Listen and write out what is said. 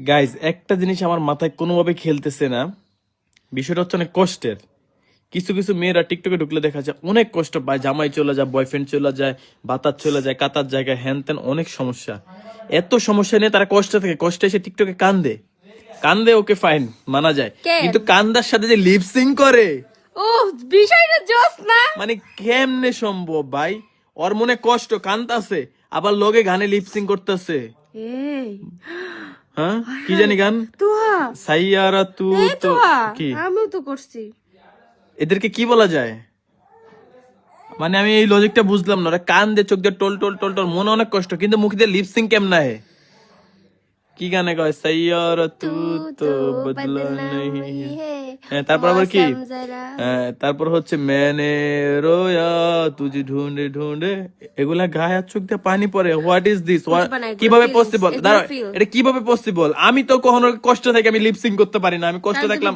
Guys একটা জিনিস আমার মাথায় কোনোভাবে খেলতেছে না, বিষয়টা হচ্ছে অনেক কষ্টের। কিছু কিছু মেয়েরা টিকটকে ঢুকলে দেখা যায় অনেক কষ্ট পায়, জামাই চলে যায়, বয়ফ্রেন্ড চলে যায়, বাতার চলে যায়, কাতার জায়গায়, হ্যান ত্যান অনেক সমস্যা। এত সমস্যা নিয়ে তারা কষ্ট থাকে, কষ্টে এসে টিকটকে কান্দে কান্দে, ওকে ফাইন মানা যায়, কিন্তু কান্দার সাথে যে লিপসিং করে, ও বিষয়টা জোস না। মানে কেমনে সম্ভব ভাই? ওর মনে কষ্ট, কান্দাছে, আবার লগে গানে লিপসিং করতেছে। এই হ্যাঁ কি জানি গান, তুহা সাইয়ারা তু এই তো তুহা কি, আমিও তো করছি। এদেরকে কি বলা যায়? মানে আমি এই লজিকটা বুঝলাম না। ওরা কান দিয়ে চোখ দিয়ে টোল টোল টোল টোল, মনে অনেক কষ্ট, কিন্তু মুখ দিয়ে লিপসিং কেমন হে? কি গানে কয়, সাইয়ারা তু তো বদলা नहीं है। হ্যাঁ, তারপর আবার কি, হ্যাঁ, তারপর হচ্ছে मैंने रोया तुझे ढूंढे ढूंढे, এগুলা গায়ে আর চোখ দিয়ে পানি পড়ে। What is this? কিভাবে পসিবল? দাঁড়াও, এটা কিভাবে পসিবল? আমি তো কখনো কষ্ট থেকে আমি লিপসিং করতে পারি না, আমি কষ্ট দেখলাম।